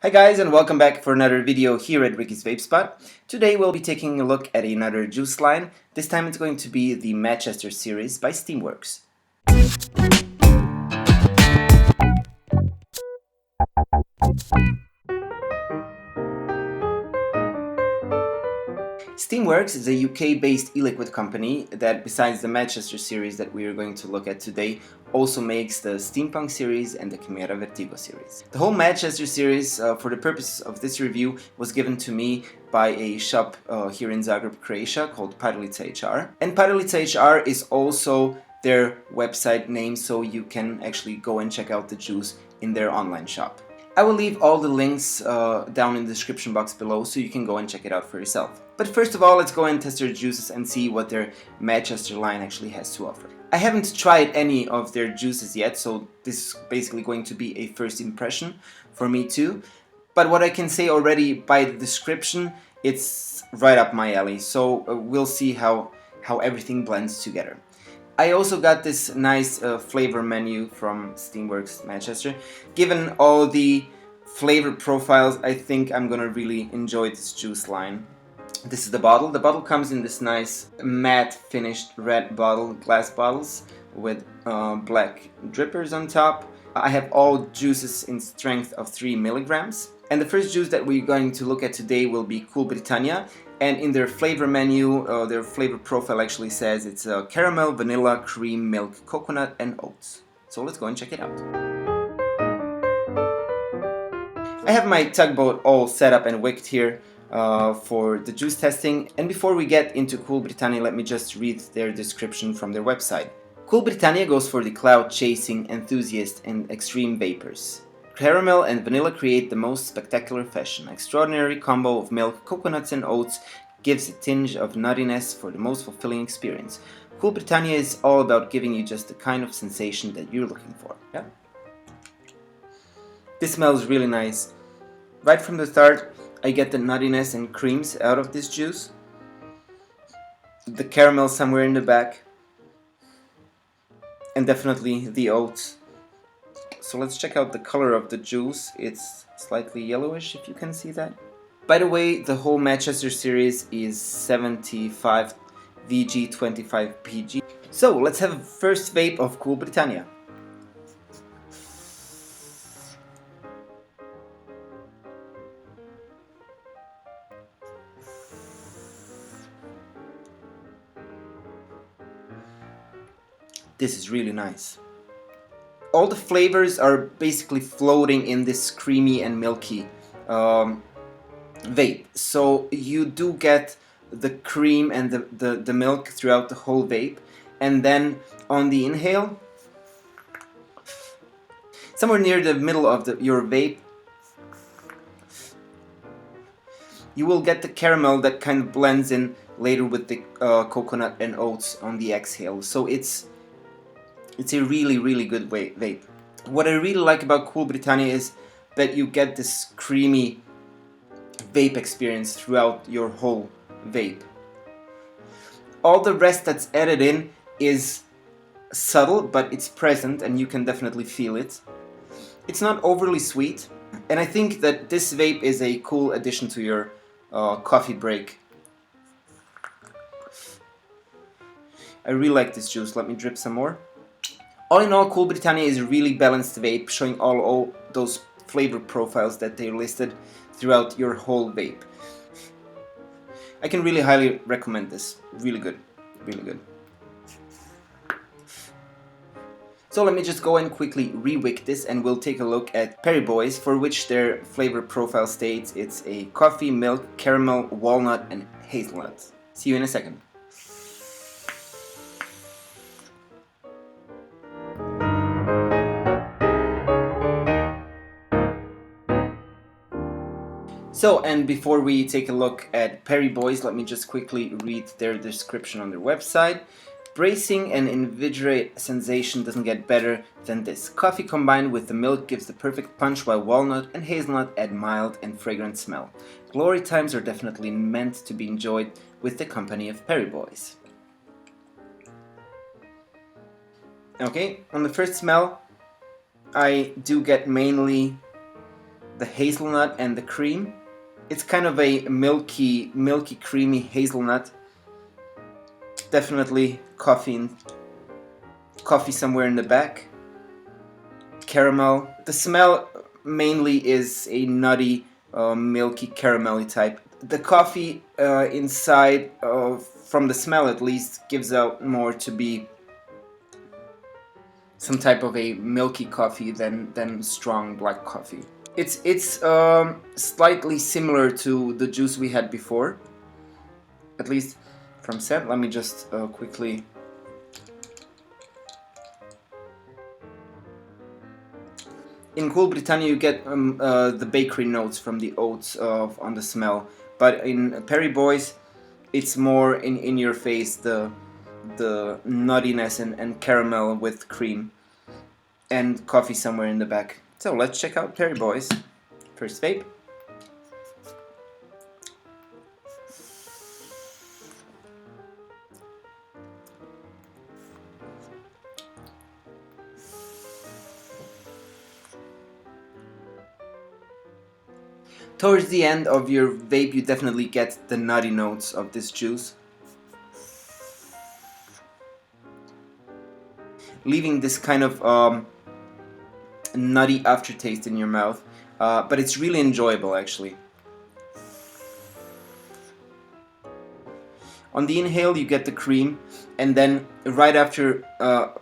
Hi guys, and welcome back for another video here at Ricky's Vape Spot. Today we'll be taking a look at another juice line. This time it's going to be the MADChester Series by SteamWorks. SteamWorks is a UK-based e-liquid company that, besides the MADChester series that we are going to look at today, also makes the Steampunk series and the Chimera Vertigo series. The whole MADChester series, for the purpose of this review, was given to me by a shop here in Zagreb, Croatia, called Padalica HR. And Padalica HR is also their website name, so you can actually go and check out the juice in their online shop. I will leave all the links down in the description box below so you can go and check it out for yourself. But first of all, let's go and test their juices and see what their MADChester line actually has to offer. I haven't tried any of their juices yet, so this is basically going to be a first impression for me too. But what I can say already by the description, it's right up my alley, so we'll see how everything blends together. I also got this nice flavor menu from SteamWorks MADchester. Given all the flavor profiles, I think I'm gonna really enjoy this juice line. This is the bottle. The bottle comes in this nice matte finished red bottle, glass bottles with black drippers on top. I have all juices in strength of 3 milligrams. And the first juice that we're going to look at today will be Cool Britannia. And in their flavor menu, their flavor profile actually says it's caramel, vanilla, cream, milk, coconut, and oats. So let's go and check it out. I have my tugboat all set up and wicked here for the juice testing. And before we get into Cool Britannia, let me just read their description from their website. Cool Britannia goes for the cloud-chasing enthusiast and extreme vapors. Caramel and vanilla create the most spectacular fashion. Extraordinary combo of milk, coconuts and oats gives a tinge of nuttiness for the most fulfilling experience. Cool Britannia is all about giving you just the kind of sensation that you're looking for. Yeah? This smells really nice. Right from the start, I get the nuttiness and creams out of this juice. The caramel somewhere in the back. And definitely the oats. So let's check out the color of the juice. It's slightly yellowish, if you can see that. By the way, the whole MADChester series is 75 VG 25 PG. So let's have a first vape of Cool Britannia. This is really nice. All the flavors are basically floating in this creamy and milky vape. So you do get the cream and the milk throughout the whole vape. And then on the inhale, somewhere near the middle of your vape, you will get the caramel that kind of blends in later with the coconut and oats on the exhale. So it's a really good vape. What I really like about Cool Britannia is that you get this creamy vape experience throughout your whole vape. All the rest that's added in is subtle, but it's present and you can definitely feel it. It's not overly sweet, and I think that this vape is a cool addition to your coffee break. I really like this juice. Let me drip some more. All in all, Cool Britannia is a really balanced vape, showing all those flavor profiles that they listed throughout your whole vape. I can really highly recommend this. Really good. Really good. So let me just go and quickly re-wick this and we'll take a look at Perry Boys, for which their flavor profile states it's a coffee, milk, caramel, walnut, and hazelnut. See you in a second. So, and before we take a look at Perry Boys, let me just quickly read their description on their website. Bracing and invigorate sensation doesn't get better than this. Coffee combined with the milk gives the perfect punch, while walnut and hazelnut add mild and fragrant smell. Glory times are definitely meant to be enjoyed with the company of Perry Boys. Okay, on the first smell, I do get mainly the hazelnut and the cream. It's kind of a milky, creamy hazelnut. Definitely coffee somewhere in the back. Caramel. The smell mainly is a nutty, milky, caramelly type. The coffee inside, from the smell at least, gives out more to be some type of a milky coffee than strong black coffee. It's slightly similar to the juice we had before, at least from scent. Let me just quickly. In Cool Britannia you get the bakery notes from the oats on the smell, but in Perry Boys it's more in your face, the nuttiness and caramel with cream and coffee somewhere in the back. So let's check out Perry Boys. First vape. Towards the end of your vape you definitely get the nutty notes of this juice, leaving this kind of nutty aftertaste in your mouth, but it's really enjoyable actually. On the inhale you get the cream, and then right after,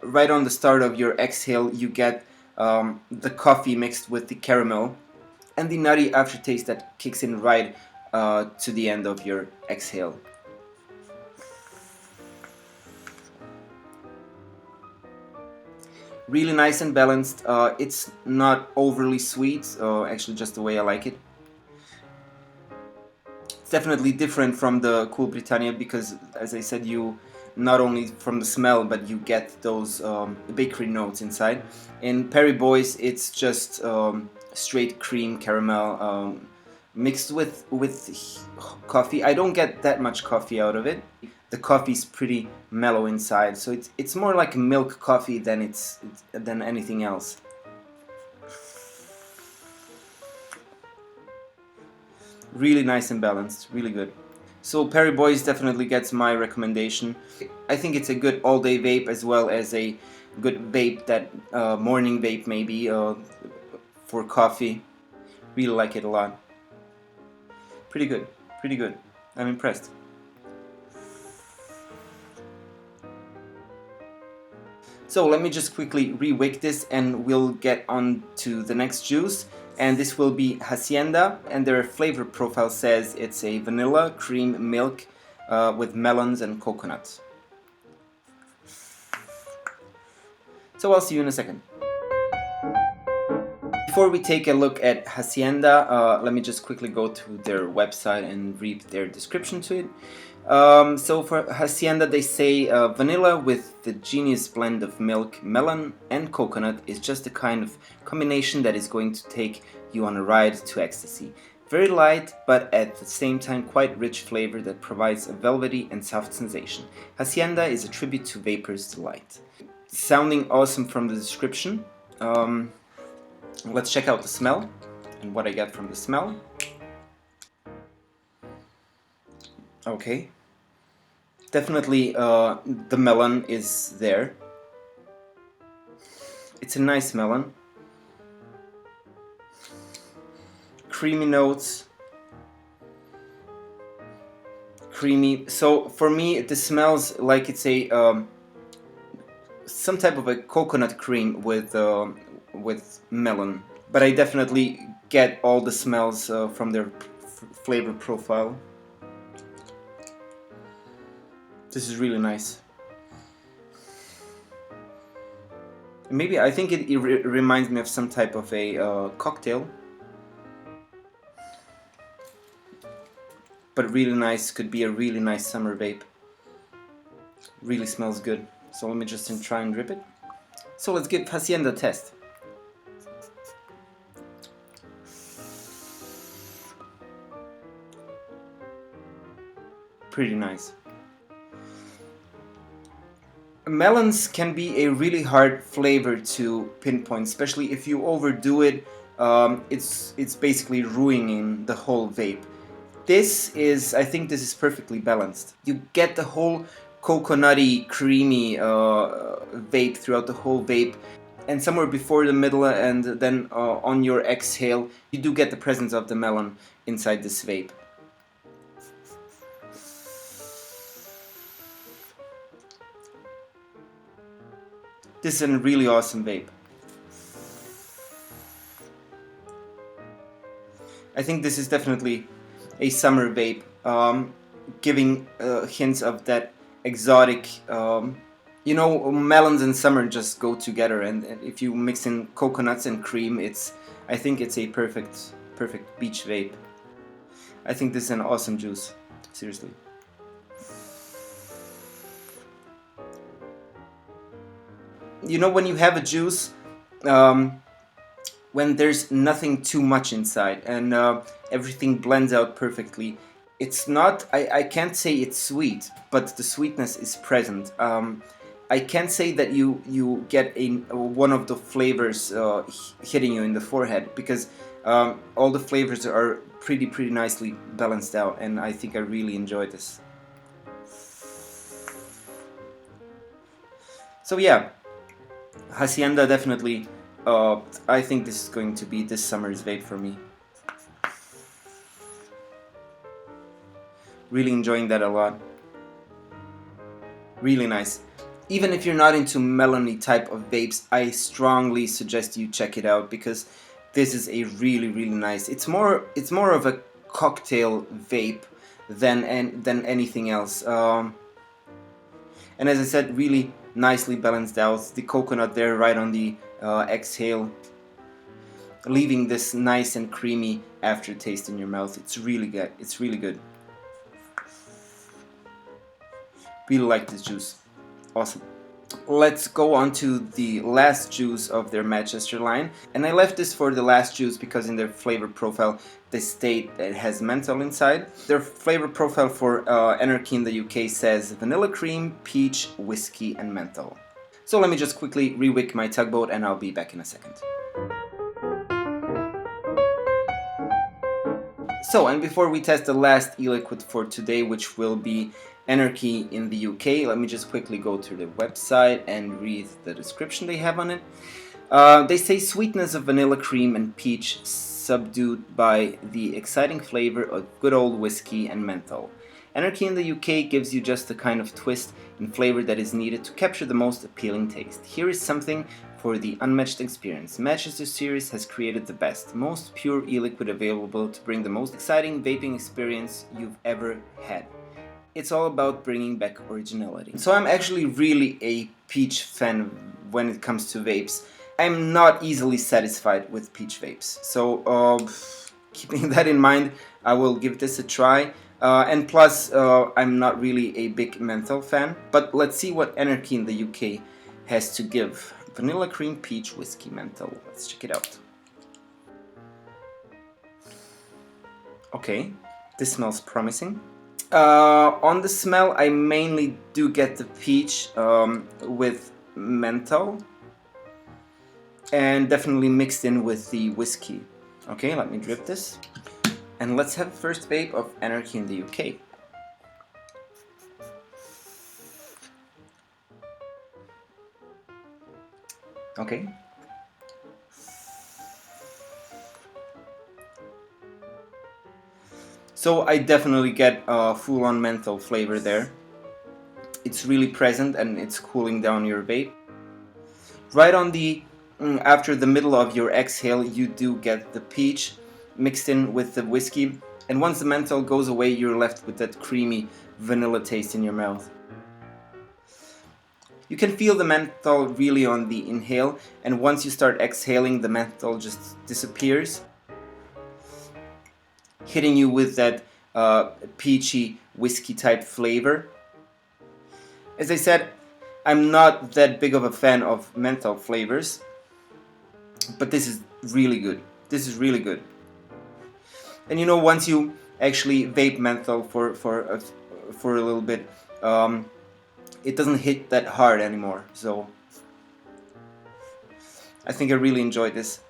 right on the start of your exhale you get the coffee mixed with the caramel and the nutty aftertaste that kicks in right to the end of your exhale. Really nice and balanced. It's not overly sweet, actually just the way I like it. It's definitely different from the Cool Britannia because, as I said, you not only from the smell but you get those bakery notes inside. In Perry Boys it's just straight cream caramel mixed with coffee. I don't get that much coffee out of it. The coffee's pretty mellow inside, so it's more like milk coffee than than anything else. Really nice and balanced, really good. So Perry Boys definitely gets my recommendation. I think it's a good all-day vape as well as a good vape, that morning vape maybe for coffee. Really like it a lot. Pretty good, pretty good. I'm impressed. So let me just quickly re-wick this and we'll get on to the next juice. And this will be Hacienda, and their flavor profile says it's a vanilla cream milk with melons and coconuts. So I'll see you in a second. Before we take a look at Hacienda, let me just quickly go to their website and read their description to it. So for Hacienda they say vanilla with the genius blend of milk, melon and coconut is just the kind of combination that is going to take you on a ride to ecstasy. Very light but at the same time quite rich flavor that provides a velvety and soft sensation. Hacienda is a tribute to vapor's delight. Sounding awesome from the description. Let's check out the smell and what I get from the smell. Okay, definitely the melon is there. It's a nice melon. Creamy notes. Creamy. So for me it smells like it's a some type of a coconut cream with melon. But I definitely get all the smells from their flavor profile. This is really nice. Maybe I think it reminds me of some type of a cocktail. But really nice, could be a really nice summer vape. Really smells good. So let me just try and drip it. So let's give Hacienda a test. Pretty nice. Melons can be a really hard flavor to pinpoint, especially if you overdo it it's basically ruining the whole vape. I think this is perfectly balanced. You get the whole coconutty, creamy vape throughout the whole vape, and somewhere before the middle and then on your exhale, you do get the presence of the melon inside this vape. This is a really awesome vape. I think this is definitely a summer vape, giving hints of that exotic, you know, melons and summer just go together, and if you mix in coconuts and cream, I think it's a perfect beach vape. I think this is an awesome juice, seriously. You know, when you have a juice, when there's nothing too much inside and everything blends out perfectly, it's not, I can't say it's sweet, but the sweetness is present. I can't say that you get one of the flavors hitting you in the forehead, because all the flavors are pretty nicely balanced out, and I think I really enjoy this. So yeah, Hacienda definitely, I think this is going to be this summer's vape for me. Really enjoying that a lot. Really nice. Even if you're not into melony type of vapes, I strongly suggest you check it out, because this is a really nice. It's more of a cocktail vape than anything else. And as I said, really nicely balanced out. The coconut there right on the exhale, leaving this nice and creamy aftertaste in your mouth. It's really good. It's really good. Really like this juice. Awesome. Let's go on to the last juice of their MADchester line, and I left this for the last juice because in their flavor profile they state that it has menthol inside. Their flavor profile for Anarchy in the UK says vanilla cream, peach, whiskey and menthol. So let me just quickly rewick my tugboat and I'll be back in a second. So, and before we test the last e-liquid for today, which will be Anarchy in the UK, let me just quickly go to the website and read the description they have on it. They say sweetness of vanilla cream and peach subdued by the exciting flavor of good old whiskey and menthol. Anarchy in the UK gives you just the kind of twist and flavor that is needed to capture the most appealing taste. Here is something for the unmatched experience. MADChester Series has created the best, most pure e-liquid available to bring the most exciting vaping experience you've ever had. It's all about bringing back originality. So I'm actually really a peach fan when it comes to vapes. I'm not easily satisfied with peach vapes. So keeping that in mind, I will give this a try. And plus, I'm not really a big menthol fan. But let's see what Anarchy in the UK has to give. Vanilla cream, peach, whiskey, menthol. Let's check it out. Okay, this smells promising. On the smell, I mainly do get the peach with menthol, and definitely mixed in with the whiskey. Okay, let me drip this, and let's have the first vape of Anarchy in the UK. Okay. So I definitely get a full-on menthol flavor there. It's really present and it's cooling down your vape. Right on the after the middle of your exhale, you do get the peach mixed in with the whiskey, and once the menthol goes away, you're left with that creamy vanilla taste in your mouth. You can feel the menthol really on the inhale, and once you start exhaling, the menthol just disappears, hitting you with that peachy whiskey type flavor. As I said, I'm not that big of a fan of menthol flavors, but this is really good. This is really good. And you know, once you actually vape menthol for a little bit, it doesn't hit that hard anymore. So I think I really enjoyed this.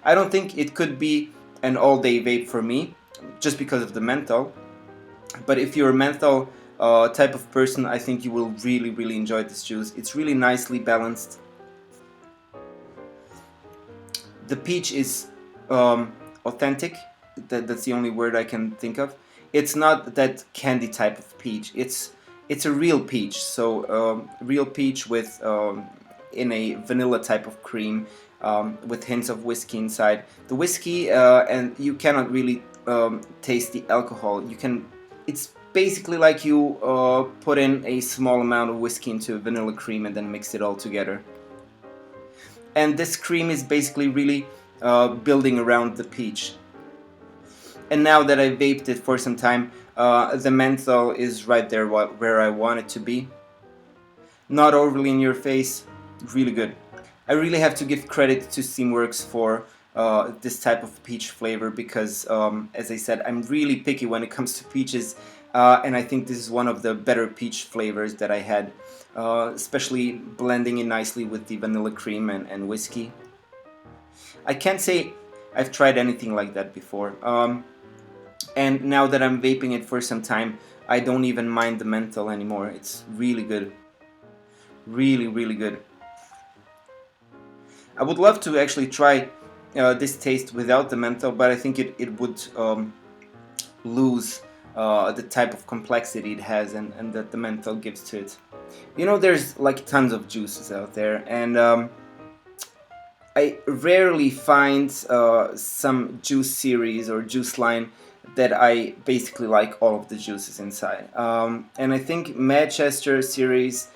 I don't think it could be an all-day vape for me, just because of the menthol. But if you're a menthol type of person, I think you will really enjoy this juice. It's really nicely balanced. The peach is authentic. That's the only word I can think of. It's not that candy type of peach. It's a real peach. So real peach with in a vanilla type of cream with hints of whiskey inside. The whiskey and you cannot really taste the alcohol. You can. It's basically like you put in a small amount of whiskey into a vanilla cream and then mix it all together. And this cream is basically really building around the peach. And now that I vaped it for some time, the menthol is right there where I want it to be. Not overly in your face, really good. I really have to give credit to SteamWorks for this type of peach flavor because, as I said, I'm really picky when it comes to peaches, and I think this is one of the better peach flavors that I had, especially blending in nicely with the vanilla cream and whiskey. I can't say I've tried anything like that before. And now that I'm vaping it for some time, I don't even mind the menthol anymore. It's really good. Really good. I would love to actually try this taste without the menthol, but I think it would lose the type of complexity it has and that the menthol gives to it. You know, there's like tons of juices out there, and I rarely find some juice series or juice line that I basically like all of the juices inside. And I think MADChester Series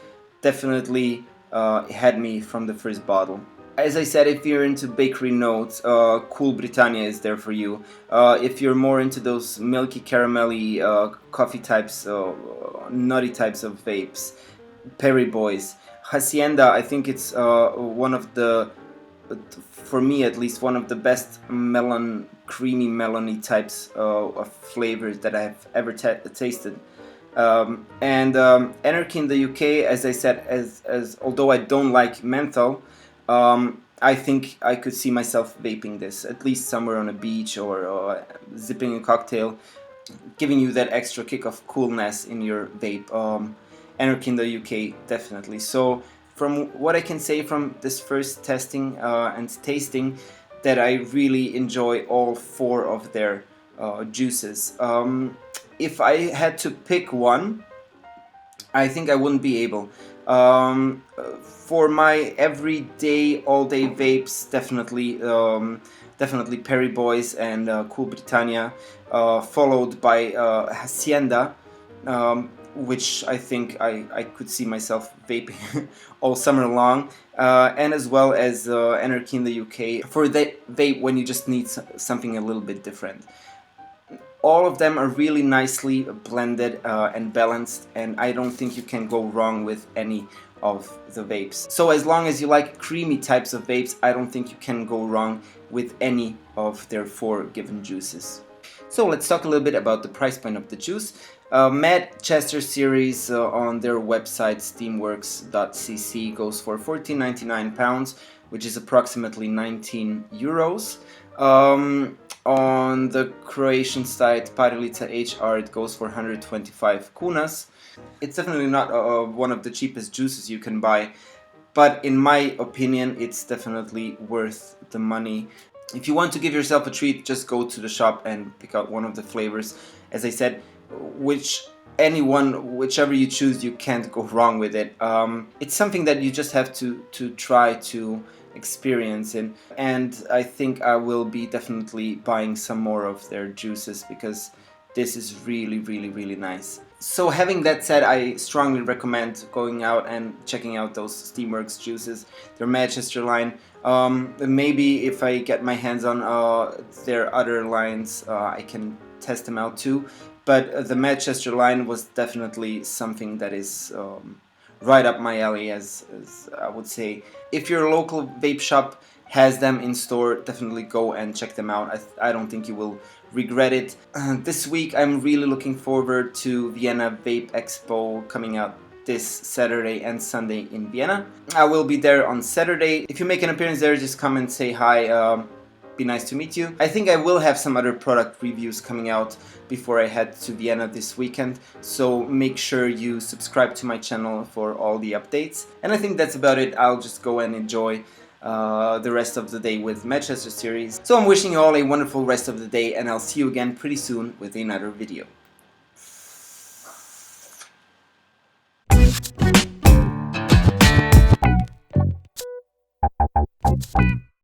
definitely had me from the first bottle. As I said, if you're into bakery notes, cool Britannia is there for you. If you're more into those milky caramelly coffee types, nutty types of vapes, Perry Boys, Hacienda, I think it's one of the, for me at least, one of the best melon, creamy melony types of flavors that I have ever tasted. And Anarchy in the UK, as I said, as although I don't like menthol, I think I could see myself vaping this, at least somewhere on a beach or zipping a cocktail, giving you that extra kick of coolness in your vape. Anarchy in the UK, definitely. So from what I can say from this first testing and tasting, that I really enjoy all four of their juices. If I had to pick one, I think I wouldn't be able. For my everyday, all-day vapes, definitely Perry Boys and Cool Britannia, followed by Hacienda, which I think I could see myself vaping all summer long, and as well as Anarchy in the UK for that vape when you just need something a little bit different. All of them are really nicely blended and balanced, and I don't think you can go wrong with any of the vapes. So as long as you like creamy types of vapes, I don't think you can go wrong with any of their four given juices. So let's talk a little bit about the price point of the juice. MADChester Series on their website steamworks.cc goes for £14.99, which is approximately 19 euros. On the Croatian site Parilica HR, it goes for 125 kunas. It's definitely not one of the cheapest juices you can buy, but in my opinion it's definitely worth the money. If you want to give yourself a treat, just go to the shop and pick out one of the flavors. As I said, whichever you choose, you can't go wrong with it. It's something that you just have to try to experience in, and I think I will be definitely buying some more of their juices because this is really nice. So having that said, I strongly recommend going out and checking out those SteamWorks juices, their MADchester line. Maybe if I get my hands on their other lines, I can test them out too. But the MADchester line was definitely something that is right up my alley, as I would say. If your local vape shop has them in store, definitely go and check them out. I don't think you will regret it. This week I'm really looking forward to Vienna Vape Expo coming out this Saturday and Sunday in Vienna. I will be there on Saturday. If you make an appearance there, just come and say hi. be nice to meet you. I think I will have some other product reviews coming out before I head to Vienna this weekend, so make sure you subscribe to my channel for all the updates. And I think that's about it. I'll just go and enjoy the rest of the day with MADchester Series. So I'm wishing you all a wonderful rest of the day, and I'll see you again pretty soon with another video.